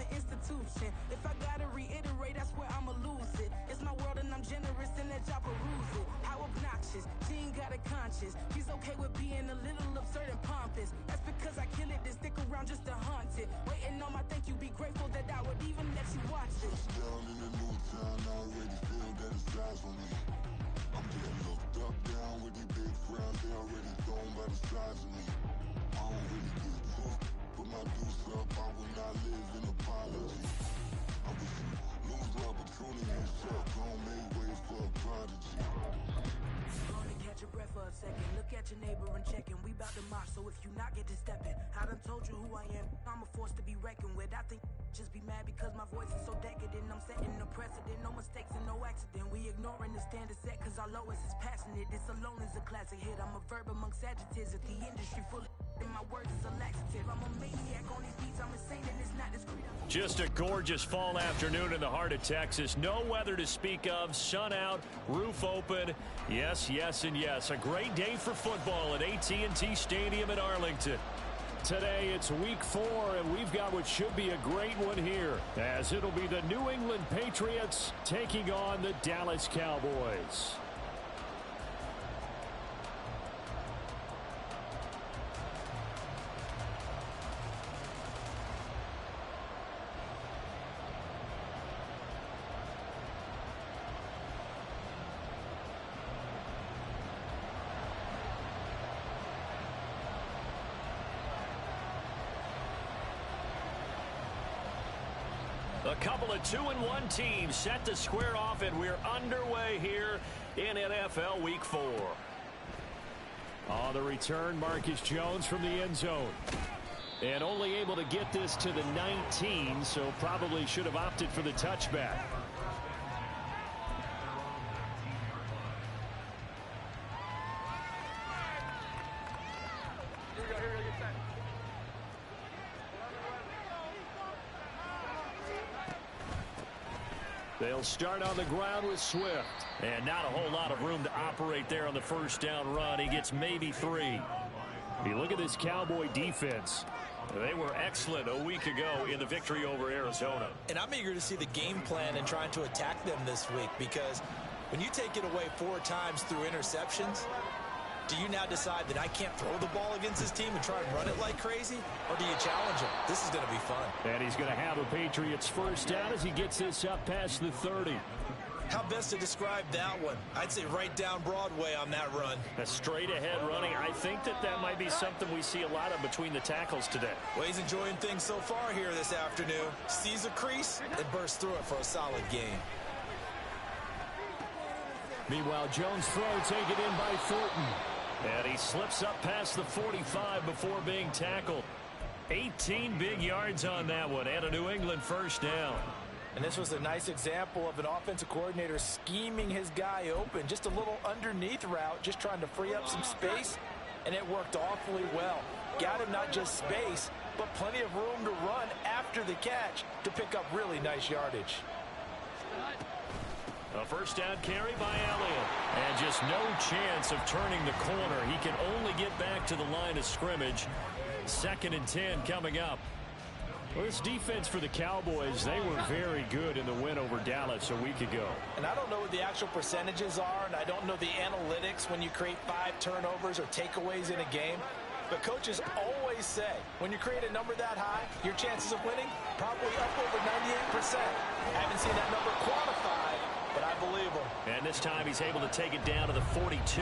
an institution. If I gotta reiterate, that's where I'ma lose it. It's my world and I'm generous and that y'all peruse it. How obnoxious, she ain't got a conscience. She's okay with being a little absurd and pompous. That's because I kill it, then stick around just to haunt it. Waiting on my thank you, be grateful that I would even let you watch it. Down in the new town, I already feel that it's eyes for me. I'm getting looked up, down with these big frowns, they already thrown by the sides of me. I don't really get hooked, put my deuce up, I will not live in apology. I wish you lose the opportunity, yourself, gon' make way for a prodigy. Gonna catch your breath for a second. Look at your neighbor and check him. We bout to march, so if you not get to stepping, I done told you who I am. I'm a force to be reckoned with. I think just be mad because my voice is so decadent. I'm setting a precedent, no mistakes and no accident. We ignoring the standard set cause our lowest is passionate. This alone is a classic hit. I'm a verb amongst adjectives. If the industry full of and my words is a laxative. I'm a maniac on these beats. I'm insane and it's not discreet. Just a gorgeous fall afternoon in the heart of Texas. No weather to speak of. Sun out, roof open. Yes, yes, and yes. A great day for football at AT&T Stadium in Arlington. Today it's week 4, and we've got what should be a great one here, as it'll be the New England Patriots taking on the Dallas Cowboys. A couple of 2-1 teams set to square off, and we're underway here in NFL Week 4. On the return, Marcus Jones from the end zone. And only able to get this to the 19, so probably should have opted for the touchback. They'll start on the ground with Swift. And not a whole lot of room to operate there on the first down run. He gets maybe 3. You look at this Cowboy defense. They were excellent a week ago in the victory over Arizona. And I'm eager to see the game plan and trying to attack them this week, because when you take it away 4 times through interceptions, do you now decide that I can't throw the ball against this team and try and run it like crazy? Or do you challenge him? This is going to be fun. And he's going to have a Patriots first down as he gets this up past the 30. How best to describe that one? I'd say right down Broadway on that run. A straight-ahead running. I think that might be something we see a lot of between the tackles today. Well, he's enjoying things so far here this afternoon. Sees a crease and bursts through it for a solid gain. Meanwhile, Jones' throw taken in by Thornton. And he slips up past the 45 before being tackled. 18 big yards on that one, and a New England first down. And this was a nice example of an offensive coordinator scheming his guy open. Just a little underneath route, just trying to free up some space, and it worked awfully well. Got him not just space, but plenty of room to run after the catch to pick up really nice yardage. A first down carry by Elliott. And just no chance of turning the corner. He can only get back to the line of scrimmage. 2nd and 10 coming up. Well, this defense for the Cowboys, they were very good in the win over Dallas a week ago. And I don't know what the actual percentages are, and I don't know the analytics when you create 5 turnovers or takeaways in a game. But coaches always say, when you create a number that high, your chances of winning probably up over 98%. I haven't seen that number quantified, but I believe him. And this time he's able to take it down to the 42.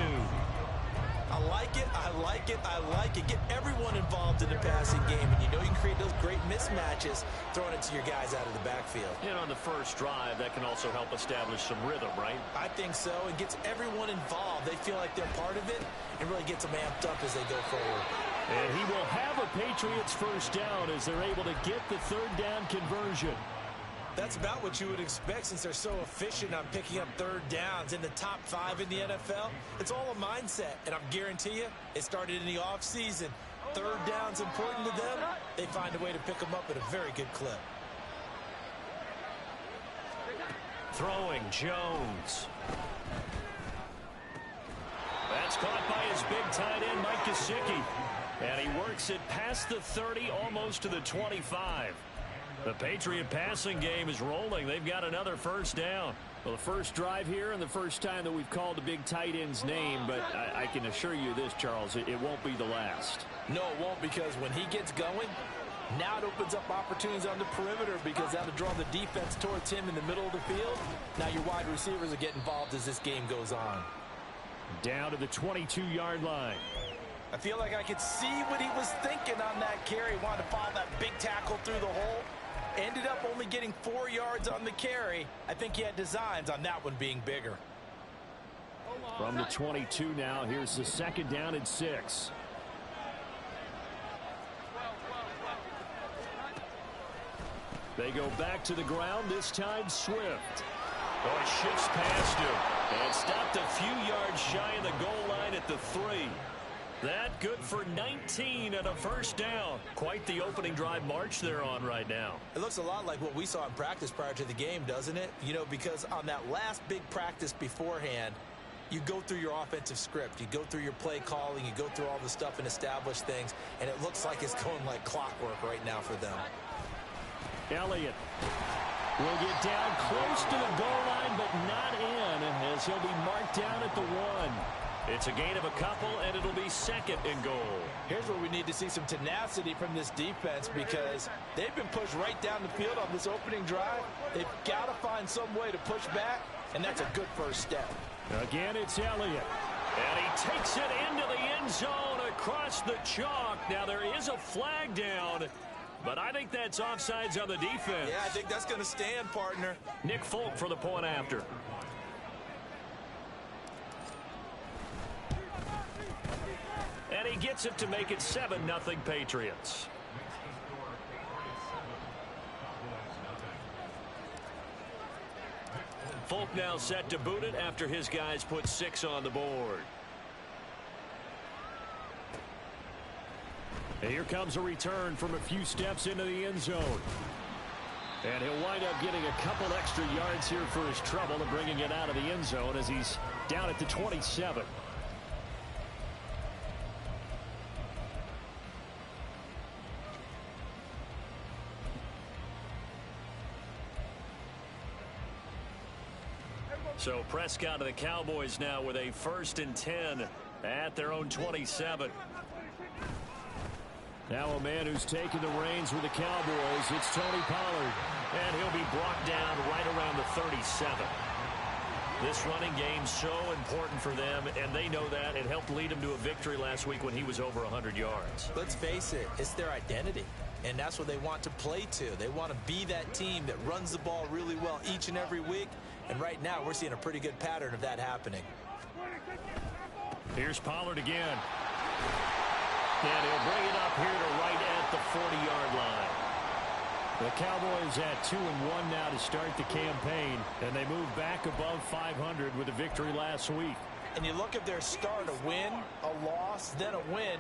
I like it, I like it, I like it. Get everyone involved in the passing game, and you know you can create those great mismatches throwing it to your guys out of the backfield. And on the first drive, that can also help establish some rhythm, right? I think so. It gets everyone involved. They feel like they're part of it and really gets them amped up as they go forward. And he will have a Patriots first down as they're able to get the 3rd down conversion. That's about what you would expect since they're so efficient on picking up 3rd downs in the top 5 in the NFL. It's all a mindset, and I guarantee you it started in the offseason. 3rd down's important to them. They find a way to pick them up at a very good clip. Throwing Jones. That's caught by his big tight end, Mike Gesicki. And he works it past the 30, almost to the 25. The Patriot passing game is rolling. They've got another first down. Well, the first drive here and the first time that we've called a big tight end's name, but I can assure you this, Charles, it won't be the last. No, it won't, because when he gets going, now it opens up opportunities on the perimeter because that'll draw the defense towards him in the middle of the field. Now your wide receivers will get involved as this game goes on. Down to the 22-yard line. I feel like I could see what he was thinking on that carry. Wanted to follow that big tackle through the hole. Ended up only getting 4 yards on the carry. I think he had designs on that one being bigger. From the 22 now, here's the second down and 6. They go back to the ground, this time Swift. Oh, it shifts past him and stopped a few yards shy of the goal line at the 3. That good for 19 and a first down. Quite the opening drive march they're on right now. It looks a lot like what we saw in practice prior to the game, doesn't it? You know, because on that last big practice beforehand, you go through your offensive script. You go through your play calling. You go through all the stuff and establish things. And it looks like it's going like clockwork right now for them. Elliott will get down close to the goal line, but not in, as he'll be marked down at the 1. It's a gain of a couple, and it'll be second and goal. Here's where we need to see some tenacity from this defense, because they've been pushed right down the field on this opening drive. They've got to find some way to push back, and that's a good first step. Again, it's Elliott. And he takes it into the end zone across the chalk. Now, there is a flag down, but I think that's offsides on the defense. Yeah, I think that's going to stand, partner. Nick Folk for the point after. And he gets it to make it 7-0 Patriots. Folk now set to boot it after his guys put 6 on the board. And here comes a return from a few steps into the end zone. And he'll wind up getting a couple extra yards here for his trouble and bringing it out of the end zone as he's down at the 27. So Prescott of the Cowboys now with a 1st and 10 at their own 27. Now a man who's taken the reins with the Cowboys, it's Tony Pollard. And he'll be brought down right around the 37. This running game so important for them, and they know that. It helped lead them to a victory last week when he was over 100 yards. Let's face it, it's their identity. And that's what they want to play to. They want to be that team that runs the ball really well each and every week. And right now, we're seeing a pretty good pattern of that happening. Here's Pollard again. And he'll bring it up here to right at the 40-yard line. The Cowboys at 2-1 now to start the campaign. And they move back above 500 with a victory last week. And you look at their start, a win, a loss, then a win.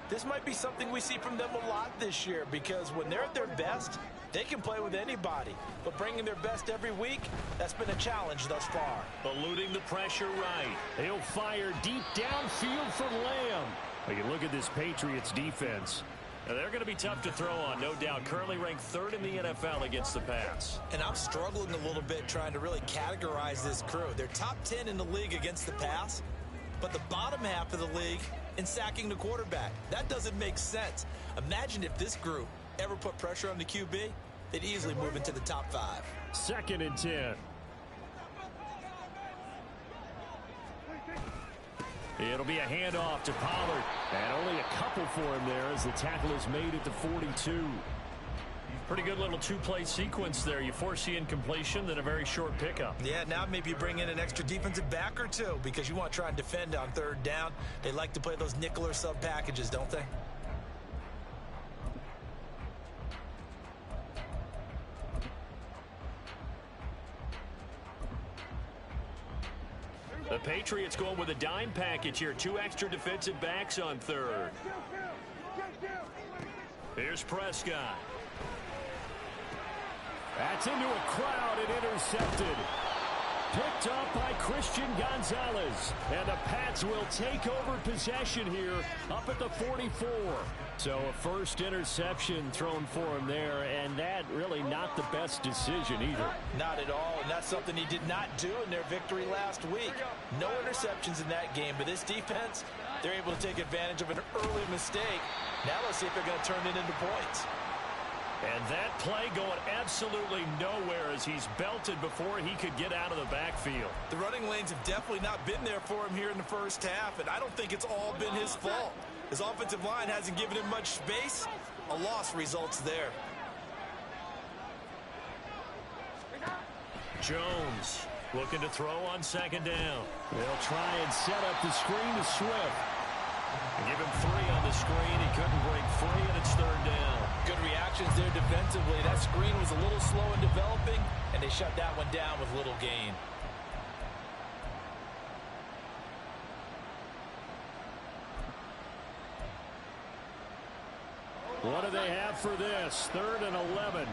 This might be something we see from them a lot this year, because when they're at their best, they can play with anybody. But bringing their best every week, that's been a challenge thus far. Eluding the pressure right. He'll fire deep downfield for Lamb. Well, you look at this Patriots defense. Now, they're going to be tough to throw on, no doubt. Currently ranked 3rd in the NFL against the pass. And I'm struggling a little bit trying to really categorize this crew. They're top 10 in the league against the pass, but the bottom half of the league in sacking the quarterback. That doesn't make sense. Imagine if this group ever put pressure on the QB, they'd easily move into the top 5. 2nd and 10. It'll be a handoff to Pollard. And only a couple for him there as the tackle is made at the 42. Pretty good little two-play sequence there. You force the incompletion, then a very short pickup. Yeah, now maybe you bring in an extra defensive back or two because you want to try and defend on 3rd down. They like to play those nickel or sub packages, don't they? The Patriots going with a dime package here. 2 extra defensive backs on 3rd. Here's Prescott. That's into a crowd and intercepted. Picked up by Christian Gonzalez. And the Pats will take over possession here up at the 44. So a first interception thrown for him there, and that really not the best decision either. Not at all, and that's something he did not do in their victory last week. No interceptions in that game, but this defense, they're able to take advantage of an early mistake. Now let's see if they're going to turn it into points. And that play going absolutely nowhere as he's belted before he could get out of the backfield. The running lanes have definitely not been there for him here in the first half, and I don't think it's all been his fault. His offensive line hasn't given him much space. A loss results there. Jones looking to throw on second down. They'll try and set up the screen to Swift. Give him 3 on the screen. He couldn't break free, and it's third down. Good reactions there defensively. That screen was a little slow in developing, and they shut that one down with little gain. What do they have for this? 3rd and 11.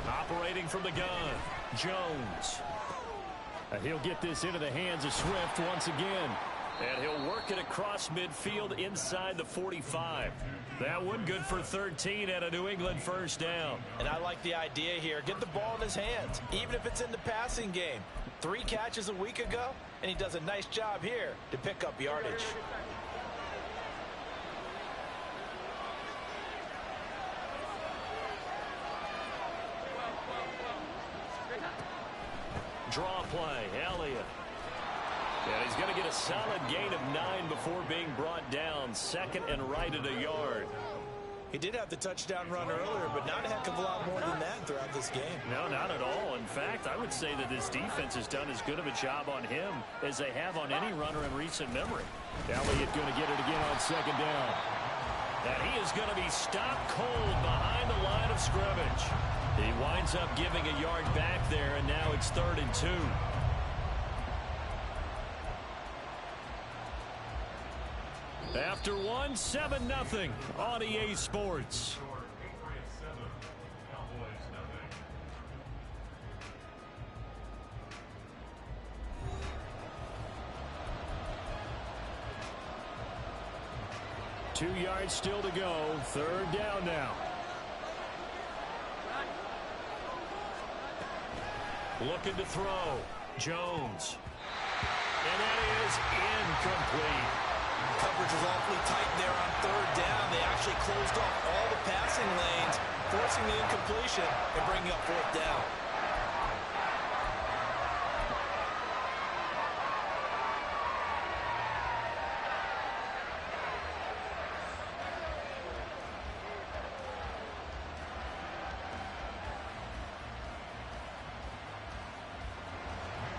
Operating from the gun, Jones. He'll get this into the hands of Swift once again. And he'll work it across midfield inside the 45. That one good for 13 and a New England first down. And I like the idea here. Get the ball in his hands, even if it's in the passing game. 3 catches a week ago, and he does a nice job here to pick up yardage. Draw play, Elliott. And he's going to get a solid gain of 9 before being brought down. 2nd and right at a yard. He did have the touchdown run earlier, but not a heck of a lot more than that throughout this game. No, not at all. In fact, I would say that this defense has done as good of a job on him as they have on any runner in recent memory. Elliott going to get it again on second down. And he is going to be stopped cold behind the line of scrimmage. He winds up giving a yard back there, and now it's 3rd and 2. After 1, 7-0 on EA Sports. Two yards still to go. 3rd down now. Looking to throw. Jones. And that is incomplete. Coverage was awfully tight there on 3rd down. They actually closed off all the passing lanes, forcing the incompletion and bringing up 4th down.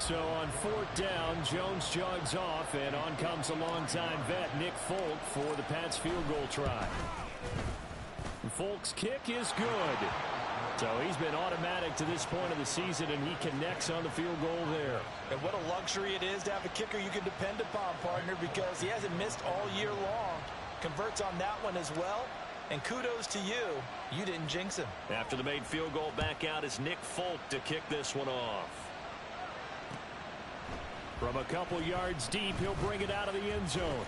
So on 4th down, Jones jogs off, and on comes a longtime vet, Nick Folk, for the Pats field goal try. Folk's kick is good. So he's been automatic to this point of the season, and he connects on the field goal there. And what a luxury it is to have a kicker you can depend upon, partner, because he hasn't missed all year long. Converts on that one as well. And kudos to you. You didn't jinx him. After the made field goal, back out is Nick Folk to kick this one off. From a couple yards deep, he'll bring it out of the end zone.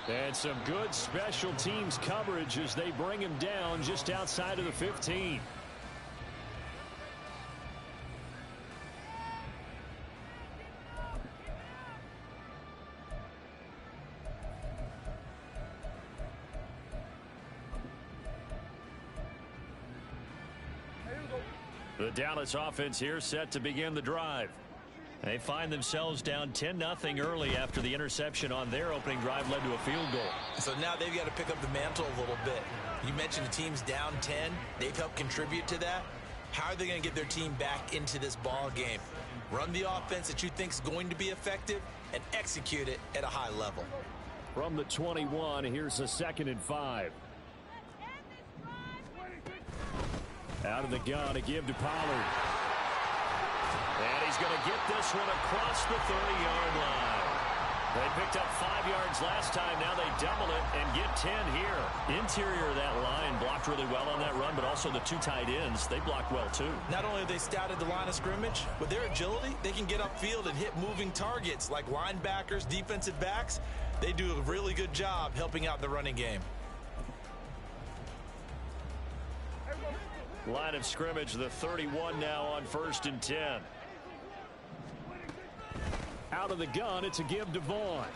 And some good special teams coverage as they bring him down just outside of the 15. The Dallas offense here set to begin the drive. They find themselves down 10-0 early after the interception on their opening drive led to a field goal. So now they've got to pick up the mantle a little bit. You mentioned the team's down 10. They've helped contribute to that. How are they going to get their team back into this ball game? Run the offense that you think is going to be effective and execute it at a high level. From the 21, here's a 2nd and 5. Out of the gun to give to Pollard. And he's going to get this one across the 30-yard line. They picked up 5 yards last time. Now they double it and get 10 here. Interior of that line blocked really well on that run, but also the 2 tight ends, they blocked well too. Not only have they scouted the line of scrimmage, with their agility, they can get upfield and hit moving targets like linebackers, defensive backs. They do a really good job helping out the running game. Line of scrimmage, the 31 now on 1st and 10. Out of the gun, it's a give to Vaughn.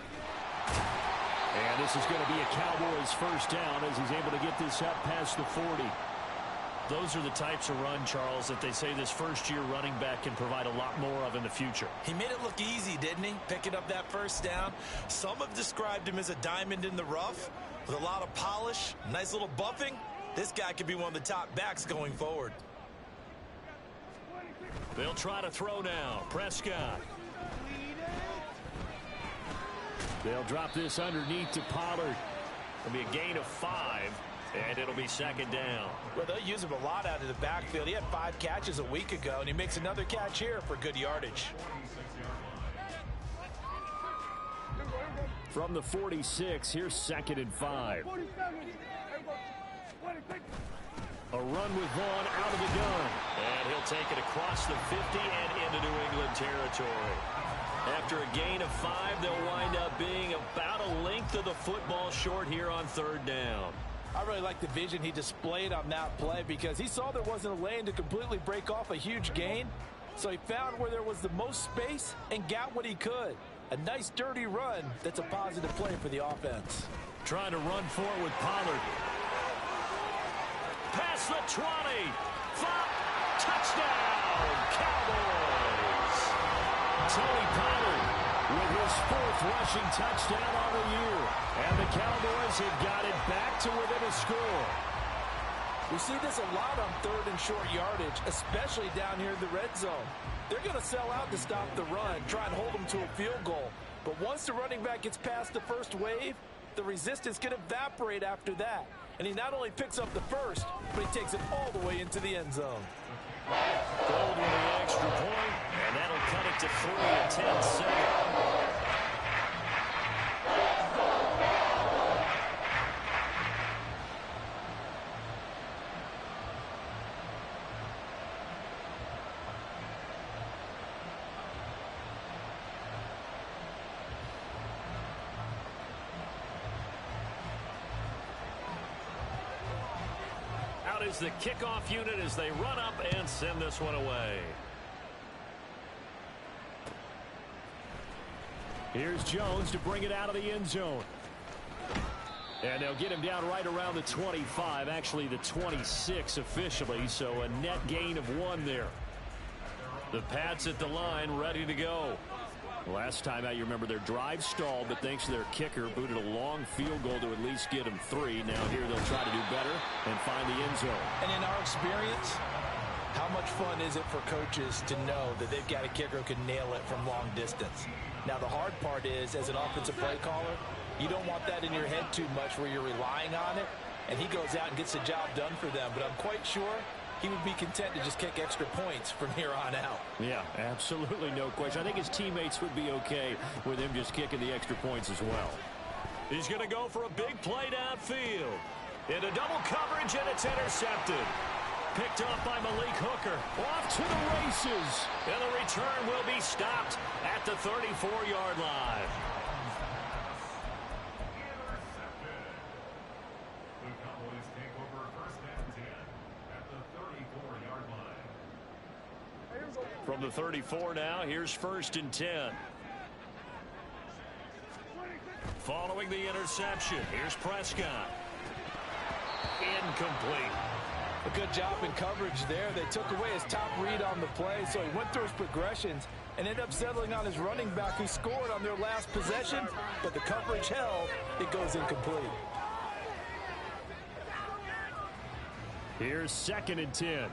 And this is going to be a Cowboys first down as he's able to get this up past the 40. Those are the types of run, Charles, that they say this first-year running back can provide a lot more of in the future. He made it look easy, didn't he? Picking up that first down. Some have described him as a diamond in the rough with a lot of polish, nice little buffing. This guy could be one of the top backs going forward. They'll try to throw now. Prescott. They'll drop this underneath to Pollard. It'll be a gain of 5, and it'll be 2nd down. Well, they'll use him a lot out of the backfield. He had 5 catches a week ago, and he makes another catch here for good yardage. From the 46, here's 2nd and 5. A run with Vaughn out of the gun. And he'll take it across the 50 and into New England territory. After a gain of 5, they'll wind up being about a length of the football short here on 3rd down. I really like the vision he displayed on that play because he saw there wasn't a lane to completely break off a huge gain. So he found where there was the most space and got what he could. A nice dirty run that's a positive play for the offense. Trying to run for it with Pollard. Past the 20. Touchdown, Cowboys. Tony Pollard with his 4th rushing touchdown on the year. And the Cowboys have got it back to within a score. We see this a lot on 3rd and short yardage, especially down here in the red zone. They're going to sell out to stop the run, try and hold them to a field goal. But once the running back gets past the first wave, the resistance can evaporate after that. And he not only picks up the first, but he takes it all the way into the end zone. Gold with the extra point, and that'll cut it to 3 at 10-7. Is the kickoff unit as they run up and send this one away. Here's Jones to bring it out of the end zone. And they'll get him down right around the 25, actually the 26 officially, so a net gain of 1 there. The Pats at the line ready to go. Last time out, you remember their drive stalled, but thanks to their kicker, booted a long field goal to at least get them 3. Now here they'll try to do better and find the end zone. And in our experience, how much fun is it for coaches to know that they've got a kicker who can nail it from long distance? Now the hard part is, as an offensive play caller, you don't want that in your head too much where you're relying on it, and he goes out and gets the job done for them. But I'm quite sure he would be content to just kick extra points from here on out. Yeah, absolutely no question. I think his teammates would be okay with him just kicking the extra points as well. He's going to go for a big play downfield. Into double coverage, and it's intercepted. Picked off by Malik Hooker. Off to the races. And the return will be stopped at the 34-yard line. From the 34 now, here's 1st and 10. Following the interception, here's Prescott. Incomplete. A good job in coverage there. They took away his top read on the play, so he went through his progressions and ended up settling on his running back who scored on their last possession, but the coverage held. It goes incomplete. Here's 2nd and 10.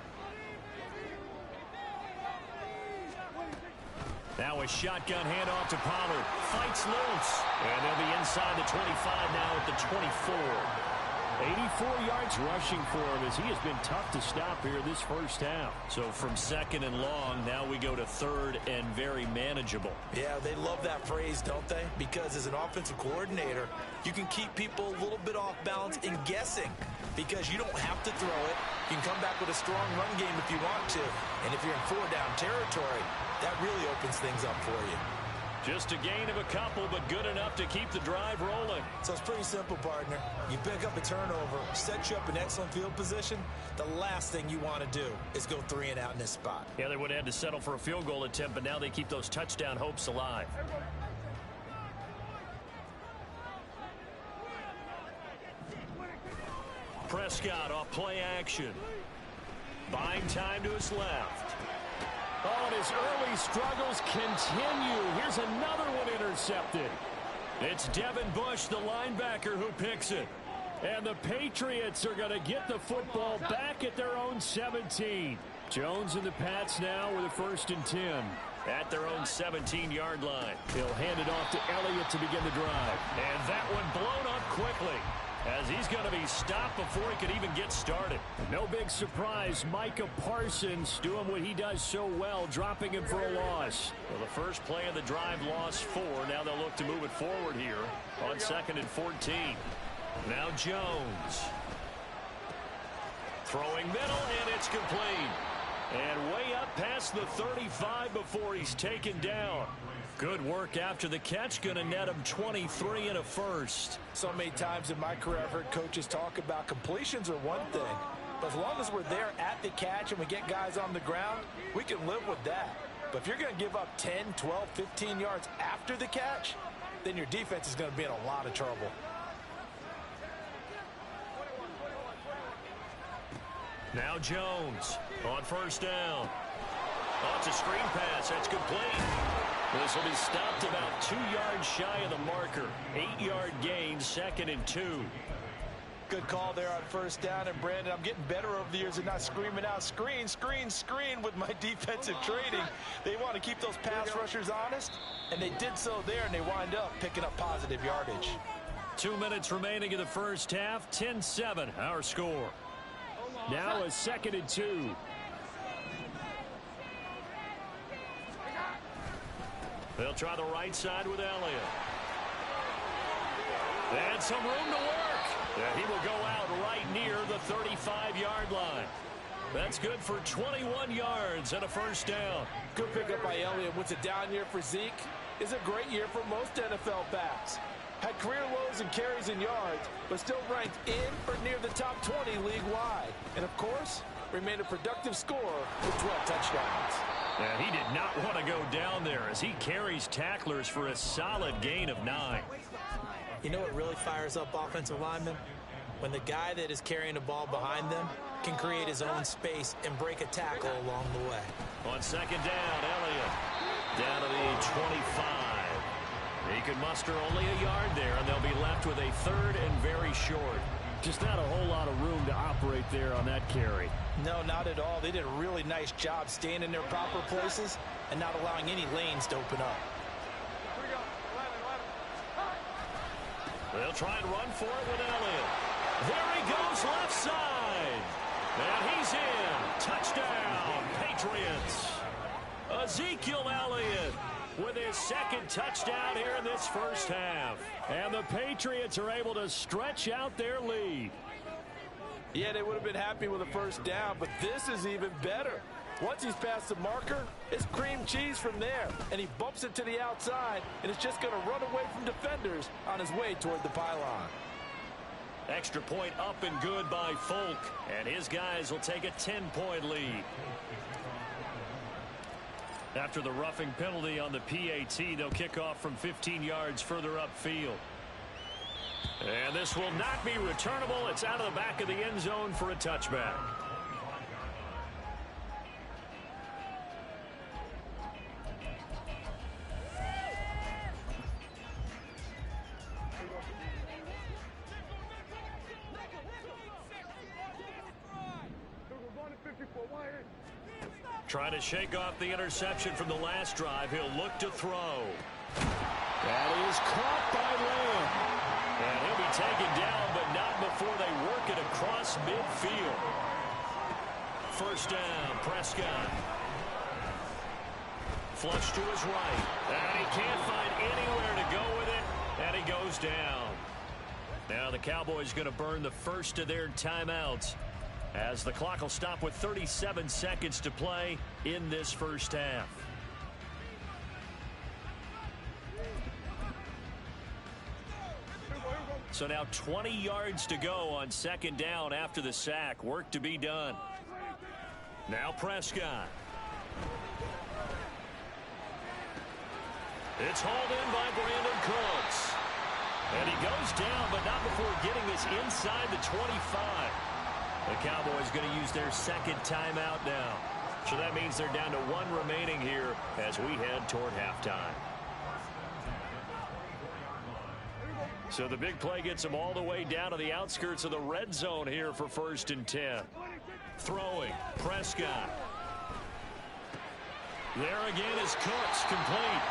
Now a shotgun handoff to Pollard. Fights loose. And they'll be inside the 25 now at the 24. 84 yards rushing for him as he has been tough to stop here this first half. So from second and long, now we go to third and very manageable. Yeah, they love that phrase, don't they? Because as an offensive coordinator, you can keep people a little bit off balance and guessing because you don't have to throw it. You can come back with a strong run game if you want to. And if you're in four-down territory, that really opens things up for you. Just a gain of a couple, but good enough to keep the drive rolling. So it's pretty simple, partner. You pick up a turnover, set you up in excellent field position. The last thing you want to do is go 3 and out in this spot. Yeah, they would have had to settle for a field goal attempt, but now they keep those touchdown hopes alive. Prescott off play action. Buying time to his left. Oh, and his early struggles continue. Here's another one intercepted. It's Devin Bush, the linebacker, who picks it. And the Patriots are going to get the football back at their own 17. Jones and the Pats now with a 1st and 10. At their own 17-yard line. He'll hand it off to Elliott to begin the drive. And that one blown up quickly, as he's going to be stopped before he could even get started. No big surprise, Micah Parsons doing what he does so well, dropping him for a loss. Well, the first play of the drive lost 4. Now they'll look to move it forward here on 2nd and 14. Now Jones. Throwing middle, and it's complete. And way up past the 35 before he's taken down. Good work after the catch, going to net him 23 and a first. So many times in my career I've heard coaches talk about completions are one thing, but as long as we're there at the catch and we get guys on the ground, we can live with that. But if you're going to give up 10, 12, 15 yards after the catch, then your defense is going to be in a lot of trouble. Now Jones on 1st down. Oh, it's a screen pass. That's complete. This will be stopped about 2 yards shy of the marker. 8-yard gain, 2nd and 2. Good call there on 1st down. And, Brandon, I'm getting better over the years at not screaming out, screen, screen, screen with my defensive training. They want to keep those pass rushers honest, and they did so there, and they wind up picking up positive yardage. 2 minutes remaining in the first half. 10-7, our score. Now a 2nd and 2. They'll try the right side with Elliott. And some room to work. And he will go out right near the 35-yard line. That's good for 21 yards and a 1st down. Good pickup by Elliott. What's a down year for Zeke is a great year for most NFL backs. Had career lows in carries and yards, but still ranked in or near the top 20 league-wide. And, of course, remained a productive scorer with 12 touchdowns. And he did not want to go down there as he carries tacklers for a solid gain of 9. You know what really fires up offensive linemen? When the guy that is carrying the ball behind them can create his own space and break a tackle along the way. On 2nd down, Elliott down to the 25. He could muster only a yard there, and they'll be left with a 3rd and very short. Just not a whole lot of room to operate there on that carry. No, not at all. They did a really nice job staying in their proper places and not allowing any lanes to open up. They'll try and run for it with Elliott. There he goes, left side. And he's in. Touchdown, Patriots. Ezekiel Elliott with his 2nd touchdown here in this first half. And the Patriots are able to stretch out their lead. Yeah, they would have been happy with a 1st down, but this is even better. Once he's past the marker, it's cream cheese from there. And he bumps it to the outside, and it's just going to run away from defenders on his way toward the pylon. Extra point up and good by Folk. And his guys will take a 10-point lead. After the roughing penalty on the PAT, they'll kick off from 15 yards further upfield. And this will not be returnable. It's out of the back of the end zone for a touchback. Trying to shake off the interception from the last drive. He'll look to throw. That is caught by Lamb. And he'll be taken down, but not one before they work it across midfield. First down, Prescott. Flush to his right. And he can't find anywhere to go with it. And he goes down. Now the Cowboys going to burn the first of their timeouts, as the clock will stop with 37 seconds to play in this first half. So now 20 yards to go on second down after the sack. Work to be done. Now Prescott. It's hauled in by Brandon Cooks. And he goes down, but not before getting this inside the 25. The Cowboys going to use their second timeout now. So that means they're down to one remaining here as we head toward halftime. So the big play gets them all the way down to the outskirts of the red zone here for 1st and 10. Throwing, Prescott. There again is Cooks, complete.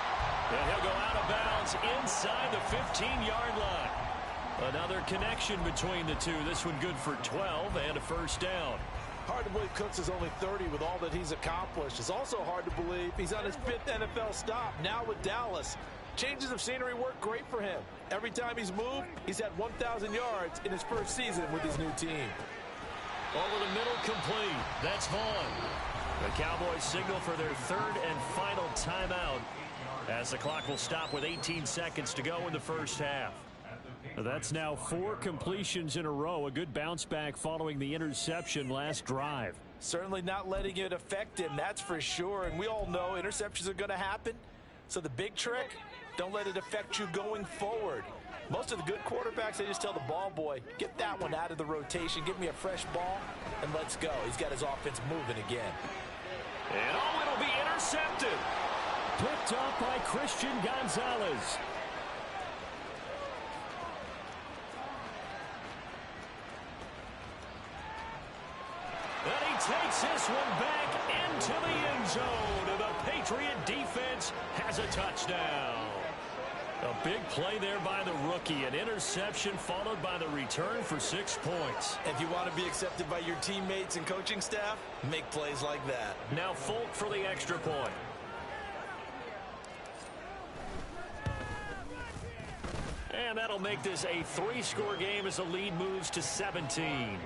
And he'll go out of bounds inside the 15-yard line. Another connection between the two. This one good for 12 and a first down. Hard to believe Cooks is only 30 with all that he's accomplished. It's also hard to believe he's on his 5th NFL stop, now with Dallas. Changes of scenery work great for him. Every time he's moved, he's had 1,000 yards in his first season with his new team. Over the middle, complete. That's Vaughn. The Cowboys signal for their 3rd and final timeout, as the clock will stop with 18 seconds to go in the first half. That's now 4 completions in a row. A good bounce back following the interception last drive. Certainly not letting it affect him, that's for sure. And we all know interceptions are going to happen. So the big trick, don't let it affect you going forward. Most of the good quarterbacks, they just tell the ball boy, get that one out of the rotation, give me a fresh ball, and let's go. He's got his offense moving again. And it'll be intercepted. Picked up by Christian Gonzalez. And he takes this one back into the end zone. And the Patriot defense has a touchdown. A big play there by the rookie. An interception followed by the return for 6 points. If you want to be accepted by your teammates and coaching staff, make plays like that. Now Folk for the extra point. And that'll make this a 3-score game as the lead moves to 17.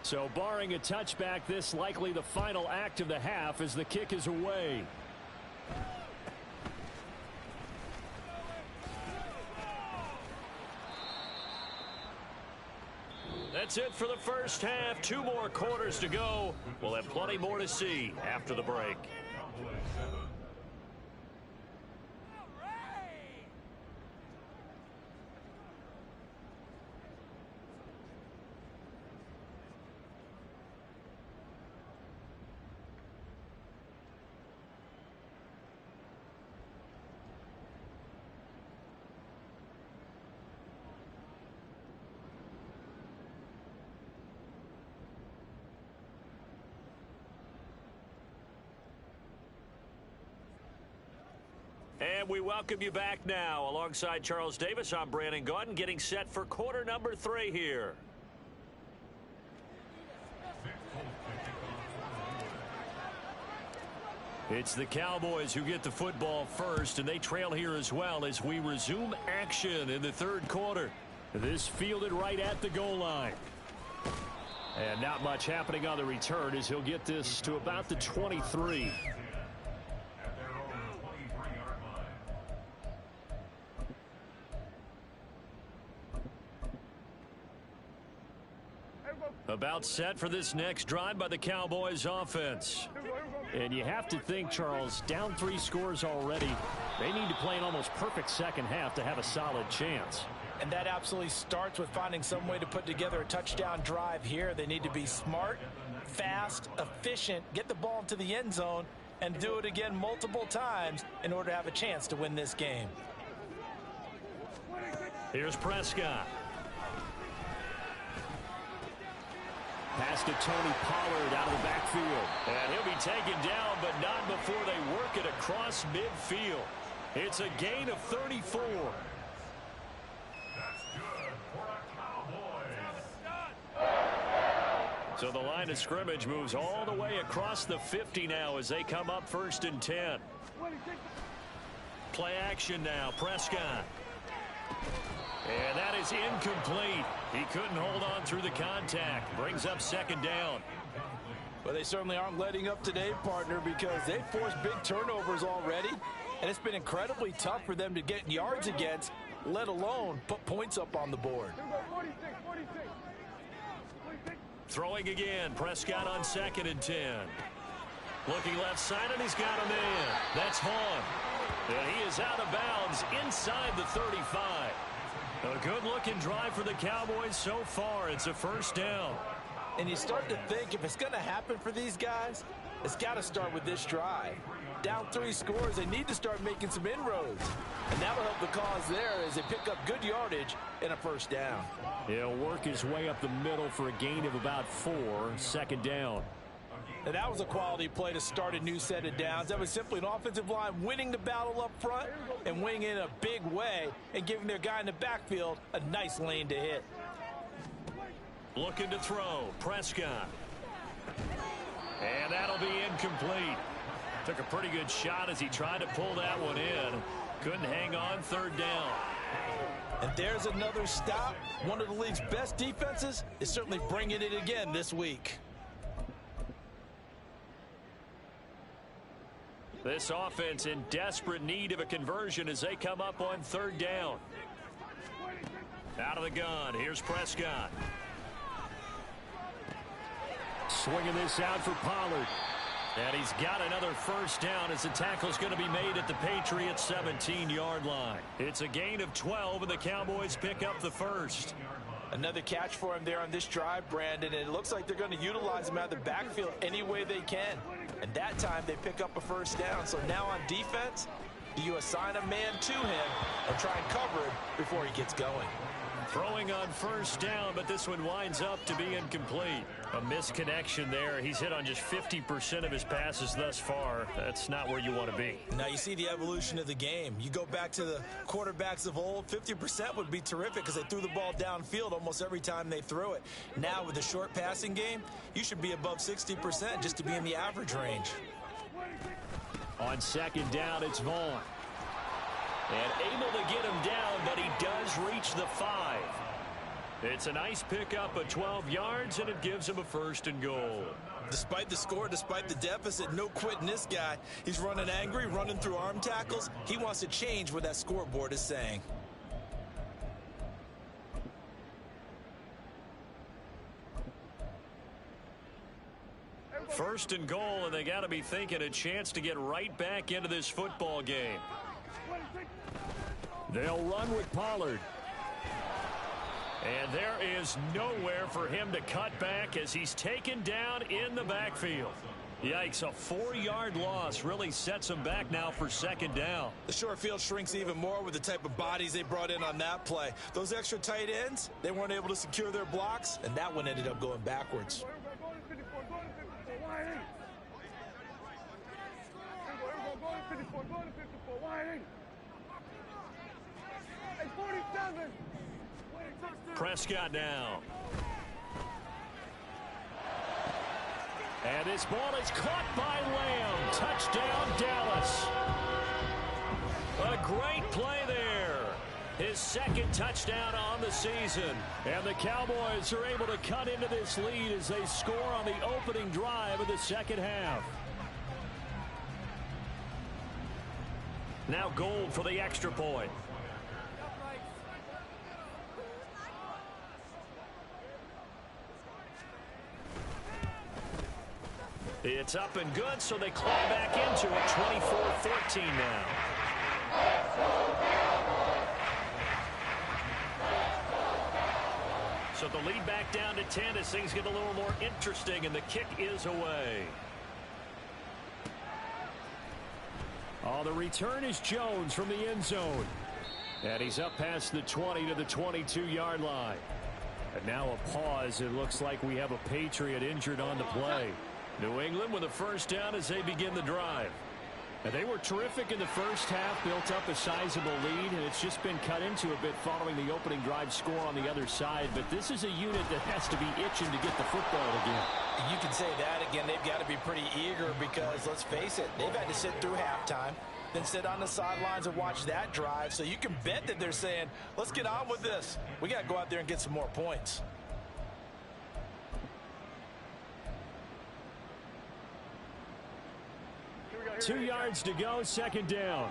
So barring a touchback, this likely the final act of the half as the kick is away. That's it for the first half. 2 more quarters to go. We'll have plenty more to see after the break. And we welcome you back now. Alongside Charles Davis, I'm Brandon Gaudin, getting set for quarter number 3 here. It's the Cowboys who get the football first, and they trail here as well as we resume action in the 3rd quarter. This fielded right at the goal line. And not much happening on the return as he'll get this to about the 23. About set for this next drive by the Cowboys offense. And you have to think, Charles, down 3 scores already. They need to play an almost perfect second half to have a solid chance. And that absolutely starts with finding some way to put together a touchdown drive here. They need to be smart, fast, efficient, get the ball into the end zone, and do it again multiple times in order to have a chance to win this game. Here's Prescott. Pass to Tony Pollard out of the backfield. And he'll be taken down, but not before they work it across midfield. It's a gain of 34. So the line of scrimmage moves all the way across the 50 now as they come up 1st and 10. Play action now. Prescott. And that is incomplete. He couldn't hold on through the contact. Brings up 2nd down. Well, they certainly aren't letting up today, partner, because they forced big turnovers already, and it's been incredibly tough for them to get yards against, let alone put points up on the board. Throwing again. Prescott on 2nd and 10. Looking left side, and he's got a man. That's Vaughn. And he is out of bounds inside the 35. A good-looking drive for the Cowboys so far. It's a 1st down. And you start to think if it's going to happen for these guys, it's got to start with this drive. Down 3 scores, they need to start making some inroads. And that'll help the cause there as they pick up good yardage and a 1st down. He'll work his way up the middle for a gain of about 4. 2nd down. And that was a quality play to start a new set of downs. That was simply an offensive line winning the battle up front and winning in a big way and giving their guy in the backfield a nice lane to hit. Looking to throw. Prescott. And that'll be incomplete. Took a pretty good shot as he tried to pull that one in. Couldn't hang on. 3rd down. And there's another stop. One of the league's best defenses is certainly bringing it again this week. This offense in desperate need of a conversion as they come up on 3rd down. Out of the gun. Here's Prescott. Swinging this out for Pollard. And he's got another 1st down as the tackle's going to be made at the Patriots' 17-yard line. It's a gain of 12, and the Cowboys pick up the 1st. Another catch for him there on this drive, Brandon, and it looks like they're going to utilize him out of the backfield any way they can. And that time they pick up a 1st down. So now on defense, do you assign a man to him or try and cover him before he gets going? Throwing on 1st down, but this one winds up to be incomplete. A misconnection there. He's hit on just 50% of his passes thus far. That's not where you want to be. Now you see the evolution of the game. You go back to the quarterbacks of old, 50% would be terrific because they threw the ball downfield almost every time they threw it. Now with the short passing game, you should be above 60% just to be in the average range. On 2nd down, it's Vaughn. And able to get him down, but he does reach the 5. It's a nice pickup of 12 yards, and it gives him a 1st and goal. Despite the score, despite the deficit, no quitting this guy. He's running angry, running through arm tackles. He wants to change what that scoreboard is saying. First and goal, and they got to be thinking a chance to get right back into this football game. They'll run with Pollard. And there is nowhere for him to cut back as he's taken down in the backfield. Yikes, a 4-yard loss really sets him back now for 2nd down. The short field shrinks even more with the type of bodies they brought in on that play. Those extra tight ends, they weren't able to secure their blocks, and that one ended up going backwards. Prescott now. And this ball is caught by Lamb. Touchdown, Dallas. A great play there. His 2nd touchdown on the season. And the Cowboys are able to cut into this lead as they score on the opening drive of the 2nd half. Now Gold for the extra point. It's up and good, so they claw back into it. 24-14 now. So the lead back down to 10 as things get a little more interesting, and the kick is away. Oh, the return is Jones from the end zone. And he's up past the 20 to the 22-yard line. And now a pause. It looks like we have a Patriot injured on the play. New England with a first down as they begin the drive. And they were terrific in the first half, built up a sizable lead, and it's just been cut into a bit following the opening drive score on the other side. But this is a unit that has to be itching to get the football again. You can say that again. They've got to be pretty eager because, let's face it, they've had to sit through halftime, then sit on the sidelines and watch that drive. So you can bet that they're saying, let's get on with this. We got to go out there and get some more points. Two yards to go, second down.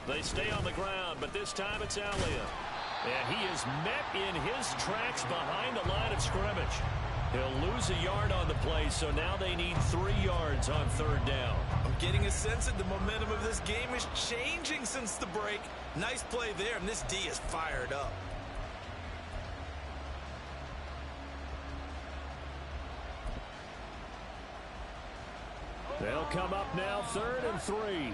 They stay on the ground, but this time it's Elliott. And he is met in his tracks behind the line of scrimmage. He'll lose a yard on the play, so now they need 3 yards on third down. I'm getting a sense that the momentum of this game is changing since the break. Nice play there, and this D is fired up. They'll come up now, 3rd and 3.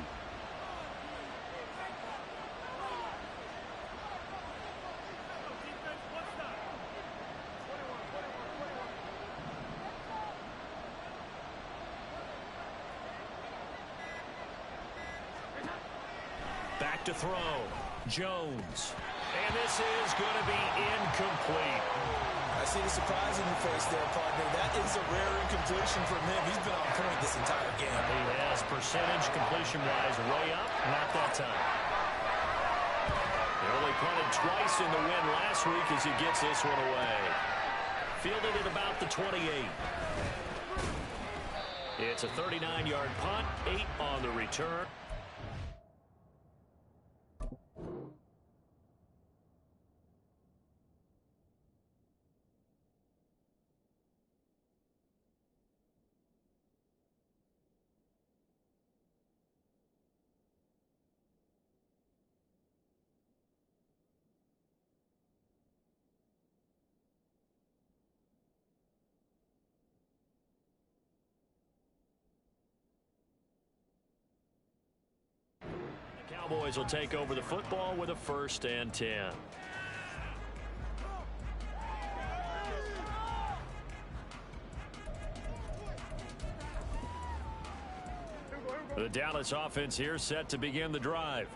Back to throw. Jones. And this is going to be incomplete. I see the surprise in your face there, partner. That is a rare incompletion from him. He's been on point this entire game. He has percentage completion-wise way up. Not that time. He only punted twice in the win last week as he gets this one away. Fielded at about the 28. It's a 39-yard punt, 8 on the return. Cowboys will take over the football with a 1st and 10. The Dallas offense here set to begin the drive.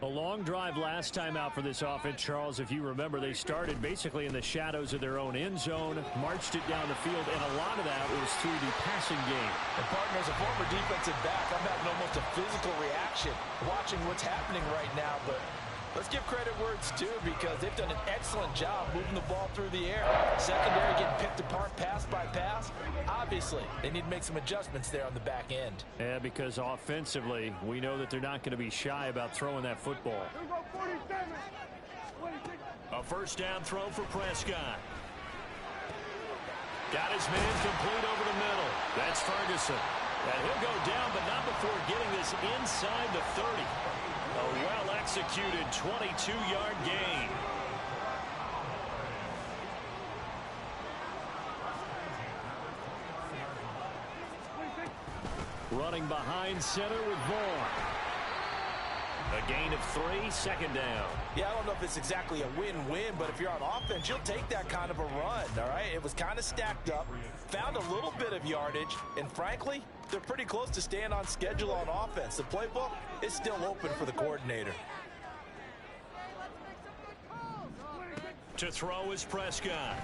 A long drive last time out for this offense, Charles. If you remember, they started basically in the shadows of their own end zone, marched it down the field, and a lot of that was through the passing game. And partner, as a former defensive back, I'm having almost a physical reaction watching what's happening right now. But let's give credit where it's due because they've done an excellent job moving the ball through the air. Secondary getting picked apart pass by pass. Obviously, they need to make some adjustments there on the back end. Yeah, because offensively, we know that they're not going to be shy about throwing that football. A first down throw for Prescott. Got his man complete over the middle. That's Ferguson. And he'll go down, but not before getting this inside the 30. A well-executed 22-yard gain. Running behind center with Vaughn. A gain of 3, second down. Yeah, I don't know if it's exactly a win-win, but if you're on offense, you'll take that kind of a run, all right? It was kind of stacked up, found a little bit of yardage, and frankly, they're pretty close to staying on schedule on offense. The playbook is still open for the coordinator. To throw is Prescott.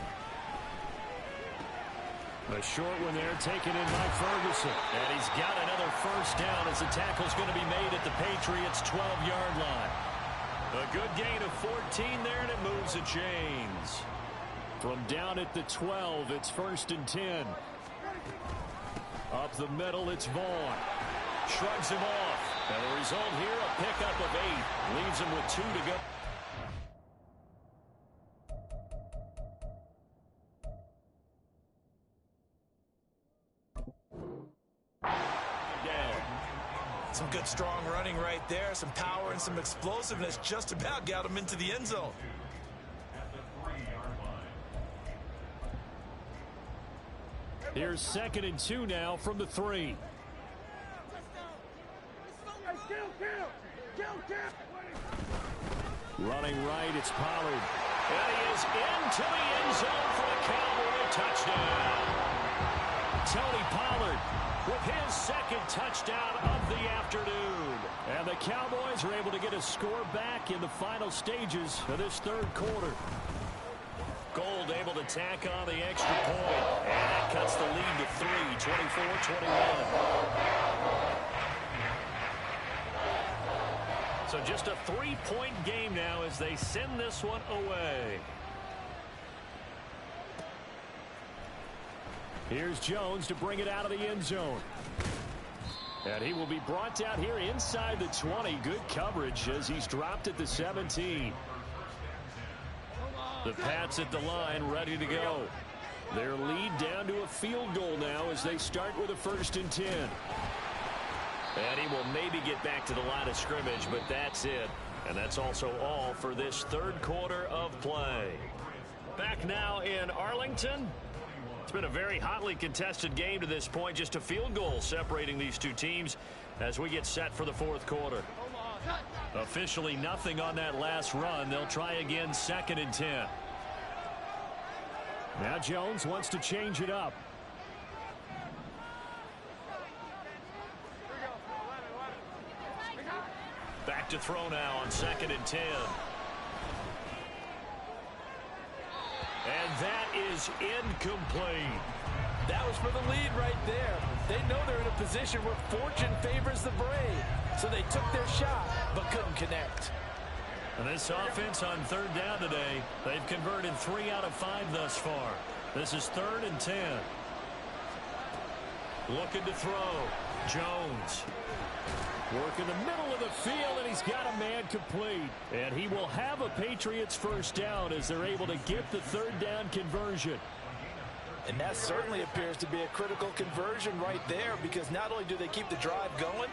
A short one there taken in by Ferguson. And he's got another first down as the tackle's going to be made at the Patriots' 12-yard line. A good gain of 14 there, and it moves the chains. From down at the 12, it's 1st and 10. Up the middle, it's Vaughn. Shrugs him off. And the result here, a pickup of 8. Leaves him with 2 to go. Some good strong running right there. Some power and some explosiveness just about got him into the end zone. Here's 2nd and 2 now from the 3. Running right, it's Pollard. And he is into the end zone for a Cowboy touchdown. Tony Pollard with his second touchdown of the afternoon. And the Cowboys are able to get a score back in the final stages of this third quarter. Gold able to tack on the extra point. And that cuts the lead to 3, 24-21. So just a 3-point game now as they send this one away. Here's Jones to bring it out of the end zone. And he will be brought down here inside the 20. Good coverage as he's dropped at the 17. The Pats at the line ready to go. Their lead down to a field goal now as they start with a 1st and 10. And he will maybe get back to the line of scrimmage, but that's it. And that's also all for this third quarter of play. Back now in Arlington. It's been a very hotly contested game to this point. Just a field goal separating these two teams as we get set for the fourth quarter. Officially nothing on that last run. They'll try again 2nd and 10. Now Jones wants to change it up. Back to throw now on 2nd and 10. And that is incomplete. That was for the lead right there. They know they're in a position where fortune favors the brave. So they took their shot, but couldn't connect. And this offense on 3rd down today, they've converted 3 out of 5 thus far. This is 3rd and 10. Looking to throw. Jones. Work in the middle of the field, and he's got a man complete. And he will have a Patriots 1st down as they're able to get the 3rd down conversion. And that certainly appears to be a critical conversion right there, because not only do they keep the drive going,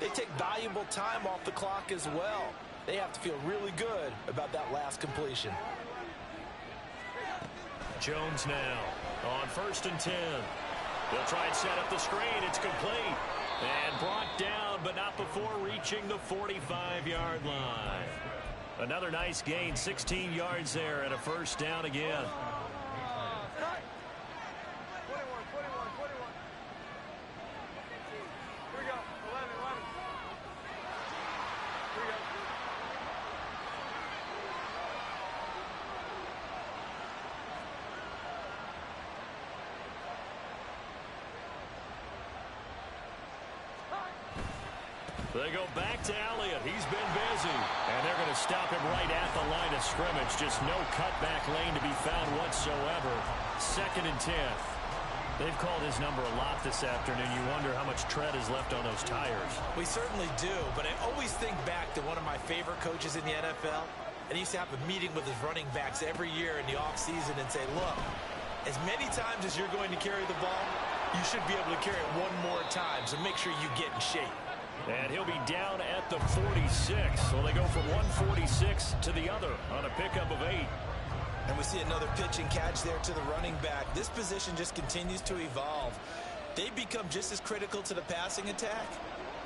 they take valuable time off the clock as well. They have to feel really good about that last completion. Jones now on 1st and 10. They'll try and set up the screen. It's complete. And brought down, but not before reaching the 45-yard line. Another nice gain, 16 yards there, and a 1st down again. They go back to Elliott. He's been busy. And they're going to stop him right at the line of scrimmage. Just no cutback lane to be found whatsoever. 2nd and 10. They've called his number a lot this afternoon. You wonder how much tread is left on those tires. We certainly do, but I always think back to one of my favorite coaches in the NFL. And he used to have a meeting with his running backs every year in the offseason and say, look, as many times as you're going to carry the ball, you should be able to carry it one more time, so make sure you get in shape. And he'll be down at the 46. So they go from 146 to the other on a pickup of 8. And we see another pitch and catch there to the running back. This position just continues to evolve. They become just as critical to the passing attack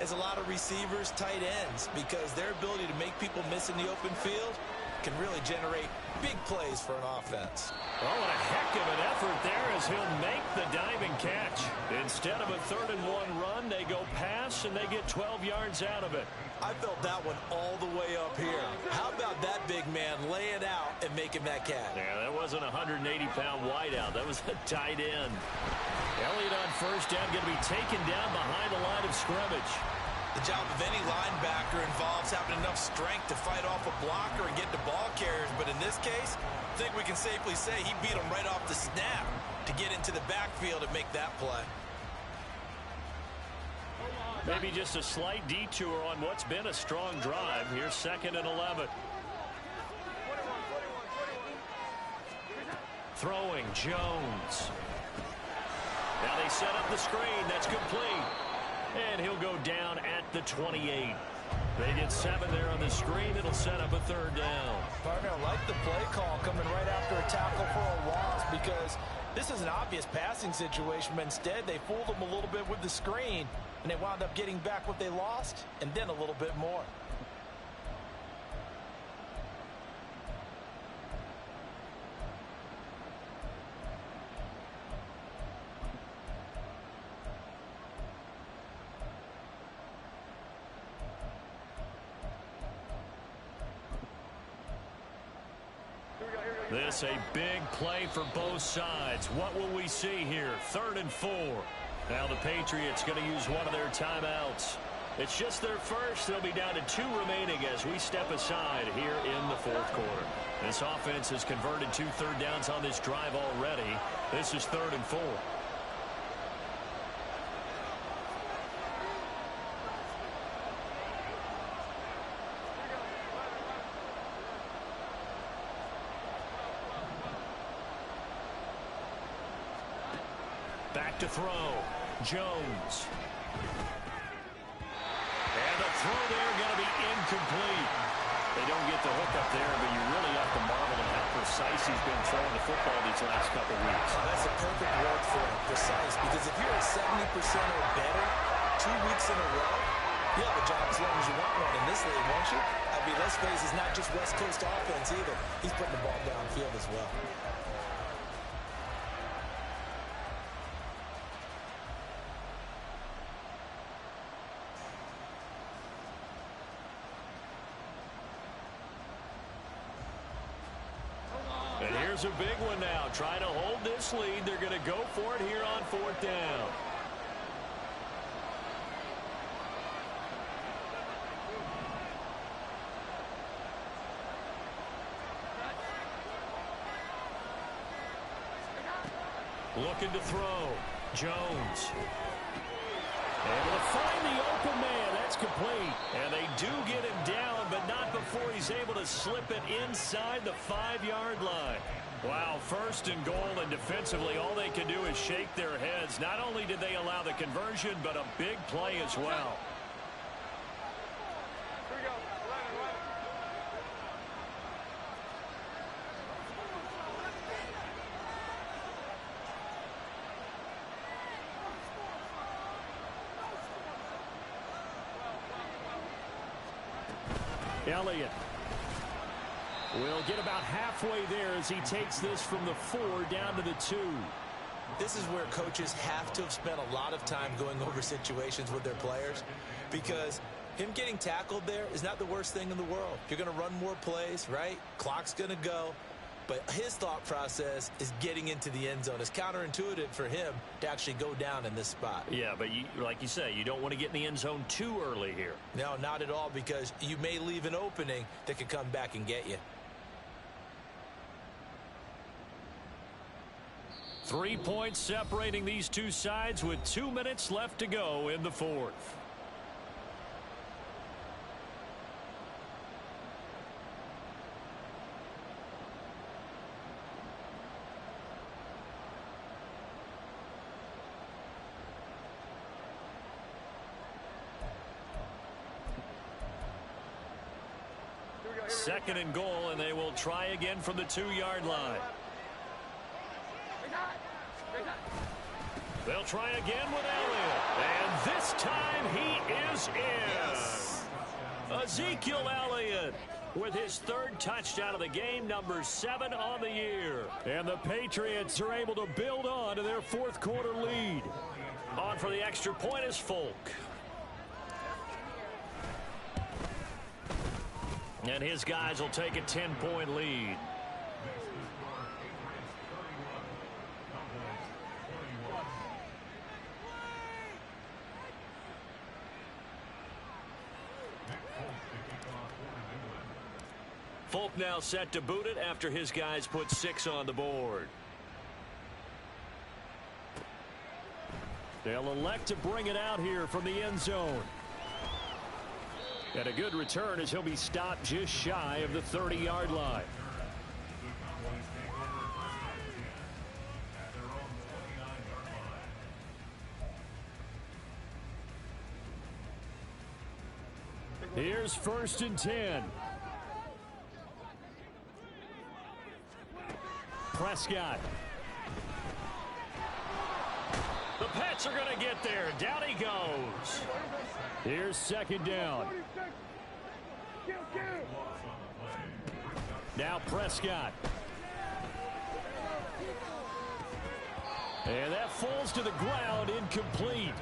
as a lot of receivers, tight ends, because their ability to make people miss in the open field can really generate big plays for an offense. Oh, and a heck of an effort there as he'll make the diving catch. Instead of a 3rd and 1 run, they go pass and they get 12 yards out of it. I felt that one all the way up here. How about that big man laying out and making that catch? Yeah, that wasn't a 180-pound wideout. That was a tight end. Elliott on 1st down, going to be taken down behind the line of scrimmage. The job of any linebacker involves having enough strength to fight off a blocker and get to ball carriers. But in this case, I think we can safely say he beat him right off the snap to get into the backfield and make that play. Maybe just a slight detour on what's been a strong drive. Here's 2nd and 11. Throwing, Jones. Now they set up the screen. That's complete. And he'll go down at the 28. They get 7 there on the screen. It'll set up a 3rd down. Partner, I like the play call coming right after a tackle for a loss, because This is an obvious passing situation, but instead they fooled them a little bit with the screen, and they wound up getting back what they lost, and then a little bit more. This a big play for both sides. What will we see here? 3rd and 4. Now the Patriots going to use one of their timeouts. It's just their first. They'll be down to 2 remaining as we step aside here in the 4th quarter. This offense has converted 2 third downs on this drive already. This is 3rd and 4. Back to throw. Jones. And the throw there going to be incomplete. They don't get the hook up there, but you really have to marvel at how precise he's been throwing the football these last couple of weeks. Oh, that's a perfect word for it, precise, because if you're at 70% or better 2 weeks in a row, you have a job as long as you want one in this league, won't you? I mean, let's face it, it's not just West Coast offense either. He's putting the ball downfield as well. And here's a big one now. Trying to hold this lead. They're going to go for it here on 4th down. Looking to throw. Jones. Able to find the open man. That's complete. And they do get him down, but not before he's able to slip it inside the 5-yard line. Wow, 1st and goal, and defensively all they can do is shake their heads. Not only did they allow the conversion, but a big play as well. Elliott will get about halfway there as he takes this from the 4 down to the 2. This is where coaches have to have spent a lot of time going over situations with their players, because him getting tackled there is not the worst thing in the world. You're going to run more plays, right? Clock's going to go. But his thought process is getting into the end zone. It's counterintuitive for him to actually go down in this spot. Yeah, but like you say, you don't want to get in the end zone too early here. No, not at all, because you may leave an opening that could come back and get you. 3 points separating these two sides with 2 minutes left to go in the 4th. Second and goal, and they will try again from the 2-yard line. They'll try again with Elliott, and this time he is in. Yes. Ezekiel Elliott with his 3rd touchdown of the game, number 7 on the year. And the Patriots are able to build on to their 4th quarter lead. On for the extra point is Folk. And his guys will take a 10-point lead. Folk now set to boot it after his guys put 6 on the board. They'll elect to bring it out here from the end zone. And a good return as he'll be stopped just shy of the 30-yard line. Here's 1st and 10. Prescott. Pats are going to get there. Down he goes. Here's second down. Now Prescott. And that falls to the ground, incomplete.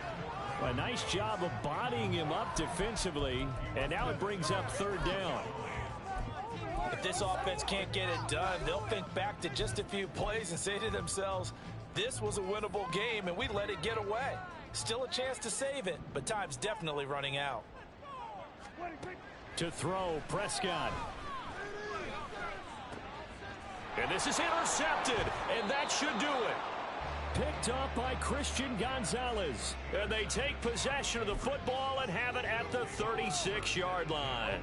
A nice job of bodying him up defensively, and now it brings up third down. If this offense can't get it done, they'll think back to just a few plays and say to themselves, this was a winnable game, and we let it get away. Still a chance to save it, but time's definitely running out. To throw, Prescott. And this is intercepted, and that should do it. Picked up by Christian Gonzalez. And they take possession of the football and have it at the 36-yard line.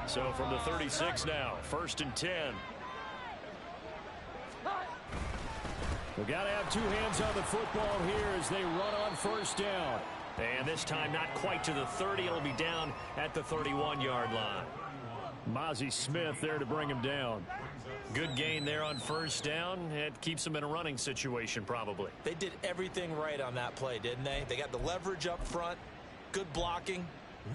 So from the 36 now, 1st and 10. We've got to have two hands on the football here as they run on first down. And this time not quite to the 30. It'll be down at the 31-yard line. Mozzie Smith there to bring him down. Good gain there on first down. It keeps them in a running situation probably. They did everything right on that play, didn't they? They got the leverage up front, good blocking,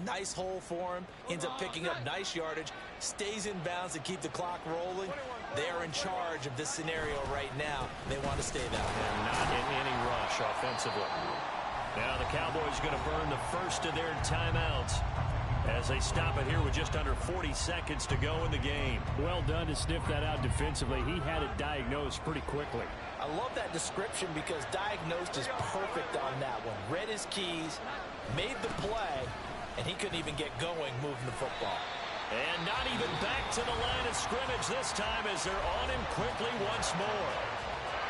nice hole for him, ends up picking up nice yardage, stays in bounds to keep the clock rolling. They're in charge of this scenario right now. They want to stay that way. And not in any rush offensively. Now the Cowboys going to burn the first of their timeouts as they stop it here with just under 40 seconds to go in the game. Well done to sniff that out defensively. He had it diagnosed pretty quickly. I love that description because diagnosed is perfect on that one. Read his keys, made the play, and he couldn't even get going moving the football. And not even back to the line of scrimmage this time as they're on him quickly once more.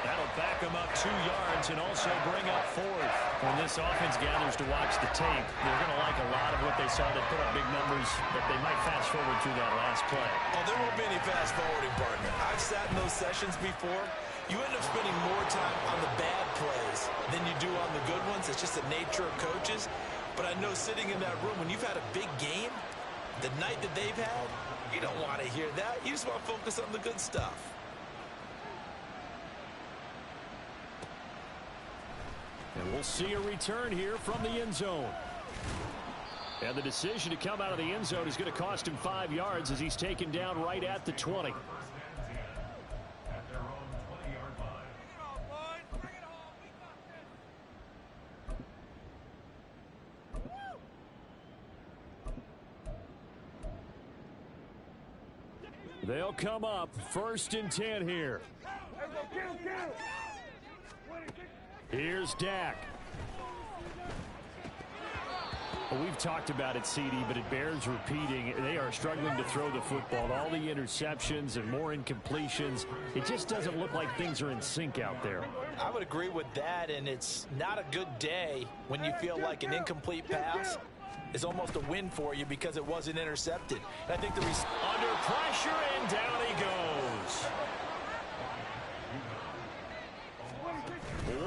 That'll back him up 2 yards and also bring up 4th. When this offense gathers to watch the tape, they're going to like a lot of what they saw. They put up big numbers, but they might fast forward through that last play. Oh, there won't be any fast forwarding, partner. I've sat in those sessions before. You end up spending more time on the bad plays than you do on the good ones. It's just the nature of coaches. But I know sitting in that room, when you've had a big game, the night that they've had, you don't want to hear that. You just want to focus on the good stuff. And we'll see a return here from the end zone. And the decision to come out of the end zone is going to cost him 5 yards as he's taken down right at the 20. They'll come up 1st and 10 here. Here's Dak. Well, we've talked about it, CD, but it bears repeating. They are struggling to throw the football. All the interceptions and more incompletions. It just doesn't look like things are in sync out there. I would agree with that, and it's not a good day when you feel like an incomplete pass is almost a win for you because it wasn't intercepted. And I think the under pressure, and down he goes.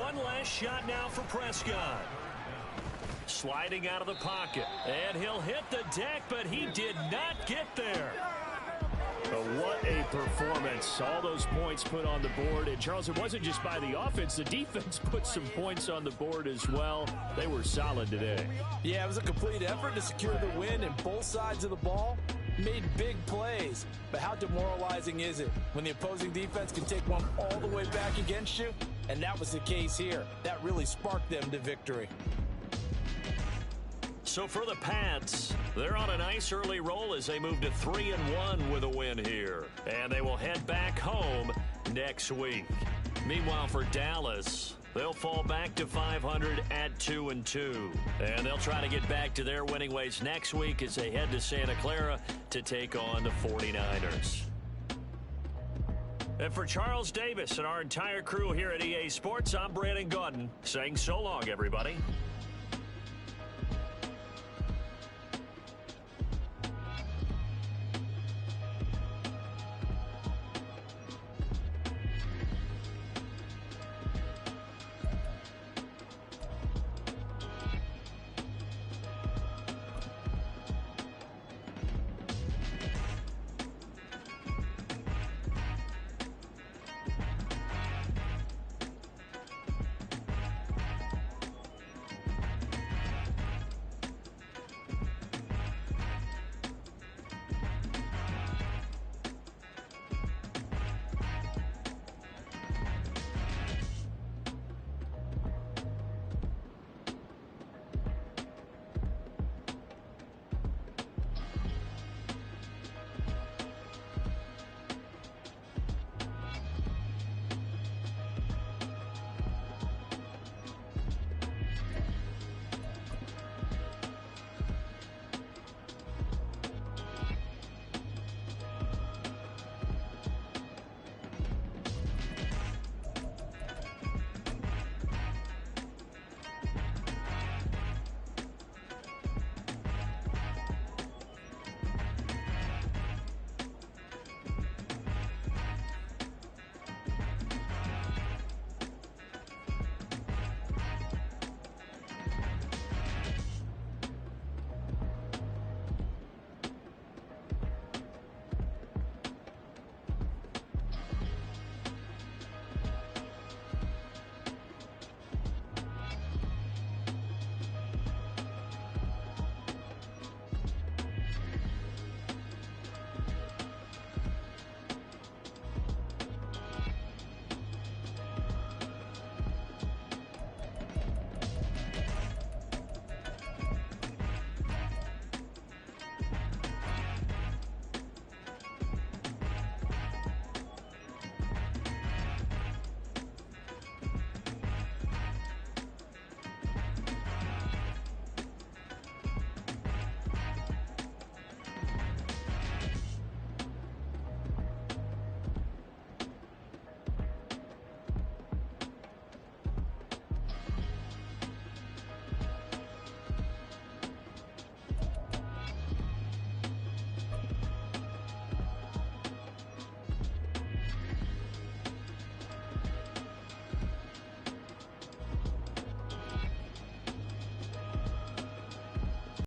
One last shot now for Prescott. Sliding out of the pocket. And he'll hit the deck, but he did not get there. But what a performance. All those points put on the board. And, Charles, it wasn't just by the offense. The defense put some points on the board as well. They were solid today. Yeah, it was a complete effort to secure the win, and both sides of the ball made big plays. But how demoralizing is it when the opposing defense can take one all the way back against you? And that was the case here. That really sparked them to victory. So for the Pats, they're on a nice early roll as they move to 3-1 with a win here. And they will head back home next week. Meanwhile, for Dallas, they'll fall back to 500 at 2-2. And they'll try to get back to their winning ways next week as they head to Santa Clara to take on the 49ers. And for Charles Davis and our entire crew here at EA Sports, I'm Brandon Gaudin saying so long, everybody.